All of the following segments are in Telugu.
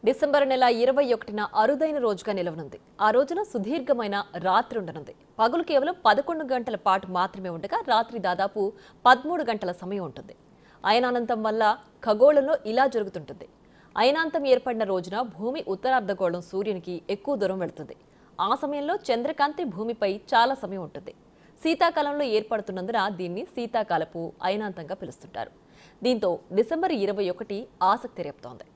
డిసెంబర్ నెల 21న అరుదైన రోజుగా నిలవనుంది. ఆ రోజున సుదీర్ఘమైన రాత్రి ఉండనుంది. పగలు కేవలం 11 గంటల పాటు మాత్రమే ఉండగా రాత్రి దాదాపు 13 గంటల సమయం ఉంటుంది. అయనానంతం వల్ల ఖగోళంలో ఇలా జరుగుతుంటుంది. అయనాంతం ఏర్పడిన రోజున భూమి ఉత్తరార్ధగోళం సూర్యునికి ఎక్కువ దూరం వెళుతుంది. ఆ సమయంలో చంద్రకాంతి భూమిపై చాలా సమయం ఉంటుంది. శీతాకాలంలో ఏర్పడుతున్నందున దీన్ని శీతాకాలపు అయనాంతంగా పిలుస్తుంటారు. దీంతో డిసెంబర్ 21 ఆసక్తి రేపుతోంది.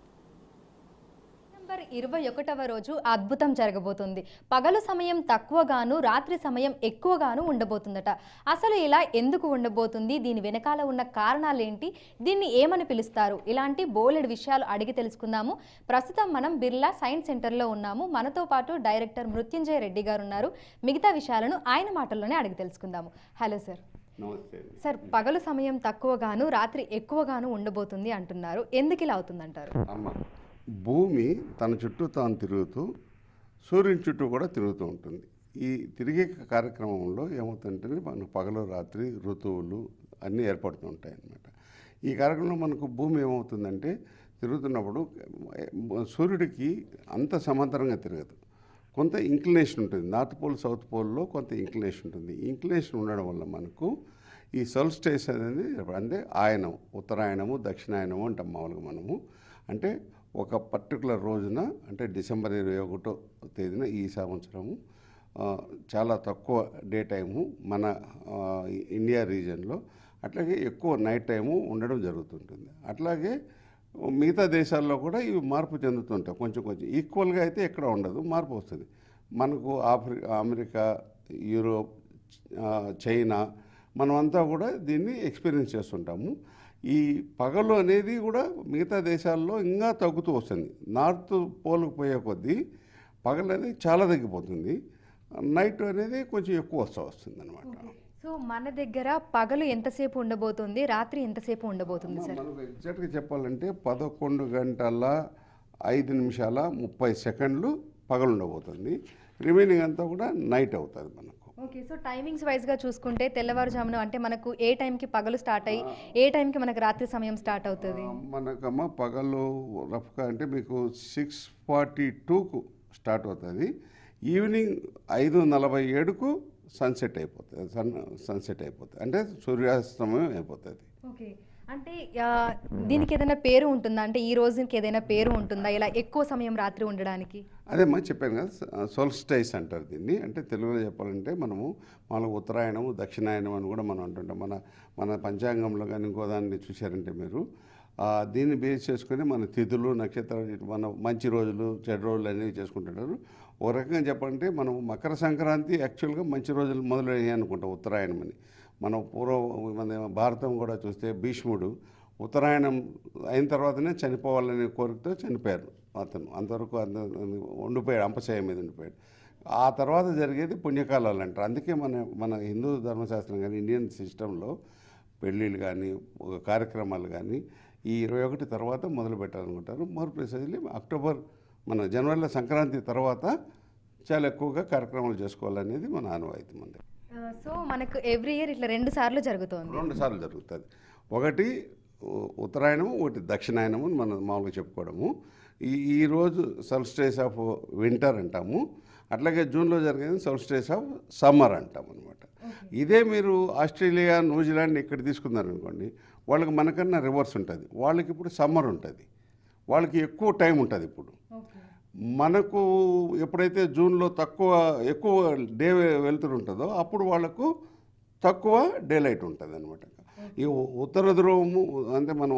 డిసెంబర్ 21వ రోజు అద్భుతం జరగబోతుంది. పగలు సమయం తక్కువగాను రాత్రి సమయం ఎక్కువగాను ఉండబోతుందట. అసలు ఇలా ఎందుకు ఉండబోతుంది, దీని వెనకాల ఉన్న కారణాలేంటి, దీన్ని ఏమని పిలుస్తారు, ఇలాంటి బోలెడు విషయాలు అడిగి తెలుసుకుందాము. ప్రస్తుతం మనం బిర్లా సైన్స్ సెంటర్లో ఉన్నాము. మనతో పాటు డైరెక్టర్ మృత్యుంజయ రెడ్డి గారు ఉన్నారు. మిగతా విషయాలను ఆయన మాటల్లోనే అడిగి తెలుసుకుందాము. Hello sir. సార్, పగలు సమయం తక్కువగాను రాత్రి ఎక్కువగాను ఉండబోతుంది అంటున్నారు. ఎందుకు ఇలా అవుతుందంటారు? భూమి తన చుట్టూ తాను తిరుగుతూ సూర్యుని చుట్టూ కూడా తిరుగుతూ ఉంటుంది. ఈ తిరిగే కార్యక్రమంలో ఏమవుతుందంటే మనకు పగలు రాత్రి ఋతువులు అన్నీ ఏర్పడుతూ ఉంటాయి అన్నమాట. ఈ కార్యక్రమంలో మనకు భూమి ఏమవుతుందంటే తిరుగుతున్నప్పుడు సూర్యుడికి అంత సమాంతరంగా తిరగదు. కొంత ఇంక్లినేషన్ ఉంటుంది. నార్త్ పోల్ సౌత్ పోల్లో కొంత ఇంక్లినేషన్ ఉంటుంది. ఇంక్లినేషన్ ఉండడం వల్ల మనకు ఈ సోల్స్టిస్ అనేది అంటే ఆయనం, ఉత్తరాయణము దక్షిణాయనము అంటాం మామూలుగా మనము. అంటే ఒక పర్టికులర్ రోజున అంటే డిసెంబర్ 21వ తేదీన ఈ సంవత్సరము చాలా తక్కువ డే టైము మన ఇండియా రీజియన్లో, అట్లాగే ఎక్కువ నైట్ టైము ఉండడం జరుగుతుంటుంది. అట్లాగే మిగతా దేశాల్లో కూడా ఇవి మార్పు చెందుతుంటాయి. కొంచెం కొంచెం ఈక్వల్గా అయితే ఎక్కడ ఉండదు, మార్పు వస్తుంది. మనకు అమెరికా, యూరోప్, చైనా మనమంతా కూడా దీన్ని ఎక్స్పీరియన్స్ చేస్తుంటాము. ఈ పగలు అనేది కూడా మిగతా దేశాల్లో ఇంకా తగ్గుతూ వస్తుంది. నార్త్ పోల్కి పోయే కొద్దీ పగలు అనేది చాలా తగ్గిపోతుంది, నైట్ అనేది కొంచెం ఎక్కువ వస్తుంది అనమాట. సో మన దగ్గర పగలు ఎంతసేపు ఉండబోతుంది, రాత్రి ఎంతసేపు ఉండబోతుంది సార్? మనకు ఎగ్జాక్ట్గా చెప్పాలంటే 11 గంటల 5 నిమిషాల 30 సెకండ్లు పగలు ఉండబోతుంది. రిమైనింగ్ అంతా కూడా నైట్ అవుతుంది మనకు. ఓకే. సో టైమింగ్స్ వైజ్గా చూసుకుంటే తెల్లవారుజామున అంటే మనకు ఏ టైంకి పగలు స్టార్ట్ అయ్యి ఏ టైంకి మనకు రాత్రి సమయం స్టార్ట్ అవుతుంది? మనకమ్మ పగలు రఫ్గా అంటే మీకు 6:42కు స్టార్ట్ అవుతుంది. ఈవినింగ్ 5:47కు సన్సెట్ అయిపోతుంది. సన్సెట్ అయిపోతుంది అంటే సూర్యాస్తమయం అయిపోతుంది. ఓకే. అంటే దీనికి ఏదైనా పేరు ఉంటుందా? అంటే ఈ రోజుకి ఏదైనా పేరు ఉంటుందా ఇలా ఎక్కువ సమయం రాత్రి ఉండడానికి? అదేమ్మా చెప్పాను కదా, సోల్స్టిస్ అంటారు దీన్ని. అంటే తెలుగులో చెప్పాలంటే మనము మామూలుగా ఉత్తరాయణము దక్షిణాయనం అని కూడా మనం అంటుంటాం. మన పంచాంగంలో కానీ ఇంకో దాన్ని చూశారంటే మీరు దీన్ని బేస్ చేసుకొని మన తిథులు నక్షత్రాలు మన మంచి రోజులు చెడు రోజులు అనేవి చేసుకుంటుంటారు. ఒక రకంగా చెప్పాలంటే మనం మకర సంక్రాంతి యాక్చువల్గా మంచి రోజులు మొదలయ్యాయి అనుకుంటాం ఉత్తరాయణం అని. మన మన భారతం కూడా చూస్తే భీష్ముడు ఉత్తరాయణం అయిన తర్వాతనే చనిపోవాలనే కోరికతో చనిపోయారు. అతను అంతవరకు ఉండిపోయాడు, అంపశయ్య మీద ఉండిపోయాడు. ఆ తర్వాత జరిగేది పుణ్యకాలాలు అంటారు. అందుకే మన హిందూ ధర్మశాస్త్రం కానీ ఇండియన్ సిస్టంలో పెళ్ళిళ్ళు కానీ కార్యక్రమాలు కానీ ఈ 21 తర్వాత మొదలు పెట్టాలనుకుంటారు. మోర్ ప్రిసైజ్లీ అక్టోబర్ మన జనవరిలో సంక్రాంతి తర్వాత చాలా ఎక్కువగా కార్యక్రమాలు చేసుకోవాలనేది మన ఆనవాయితీ మంది. సో మనకు ఎవ్రీ ఇయర్ ఇట్లా 2 సార్లు జరుగుతుంది? 2 సార్లు జరుగుతుంది. ఒకటి ఉత్తరాయణము, ఒకటి దక్షిణాయనము అని మనం మామూలుగా చెప్పుకోవడము. ఈరోజు సోల్స్టిస్ ఆఫ్ వింటర్ అంటాము. అట్లాగే జూన్లో జరిగేది సోల్స్టిస్ ఆఫ్ సమ్మర్ అంటాం అనమాట. ఇదే మీరు ఆస్ట్రేలియా, న్యూజిలాండ్ ఇక్కడ తీసుకున్నారనుకోండి, వాళ్ళకి మనకన్నా రివర్స్ ఉంటుంది. వాళ్ళకి ఇప్పుడు సమ్మర్ ఉంటుంది, వాళ్ళకి ఎక్కువ టైం ఉంటుంది. ఇప్పుడు మనకు ఎప్పుడైతే జూన్లో ఎక్కువ డే వెళ్తూ ఉంటుందో అప్పుడు వాళ్ళకు తక్కువ డే లైట్ ఉంటుంది అనమాట. ఈ ఉత్తర ధ్రువము అంటే మనం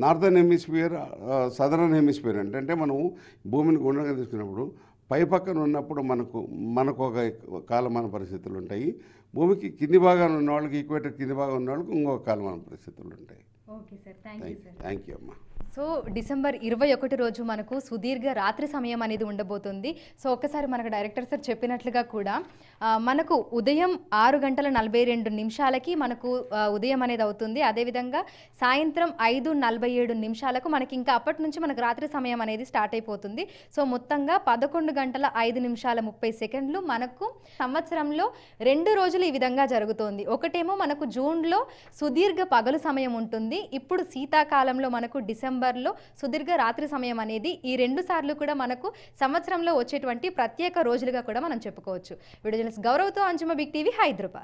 నార్థన్ హెమిస్ఫియర్, సదరన్ హెమిస్ఫియర్ అంటే మనము భూమిని గుండ్రంగా తీసుకున్నప్పుడు పై పక్కన ఉన్నప్పుడు మనకు ఒక కాలమాన పరిస్థితులు ఉంటాయి. భూమికి కింది భాగాన ఉన్న వాళ్ళకి, ఈక్వేటర్ కింది భాగం ఉన్న వాళ్ళకి ఇంకొక కాలమాన పరిస్థితులు ఉంటాయి. ఓకే సార్, థ్యాంక్ యూ అమ్మా. సో డిసెంబర్ 21 రోజు మనకు సుదీర్ఘ రాత్రి సమయం అనేది ఉండబోతుంది. సో ఒక్కసారి మనకు డైరెక్టర్ సార్ చెప్పినట్లుగా కూడా మనకు ఉదయం 6:42 మనకు ఉదయం అనేది అవుతుంది. అదేవిధంగా సాయంత్రం 5:47 మనకి ఇంకా అప్పటి నుంచి మనకు రాత్రి సమయం అనేది స్టార్ట్ అయిపోతుంది. సో మొత్తంగా 11:05:30 మనకు సంవత్సరంలో 2 రోజులు ఈ విధంగా జరుగుతుంది. ఒకటేమో మనకు జూన్లో సుదీర్ఘ పగలు సమయం ఉంటుంది, ఉంటుంది. ఇప్పుడు శీతాకాలంలో మనకు డిసెంబర్లో సుదీర్ఘ రాత్రి సమయం అనేది ఈ 2 సార్లు కూడా మనకు సంవత్సరంలో వచ్చేటువంటి ప్రత్యేక రోజులుగా కూడా మనం చెప్పుకోవచ్చు. వీడియో జర్నలిస్ట్ గౌరవ్తో అంజుమ, బిగ్ టీవీ, హైదరాబాద్.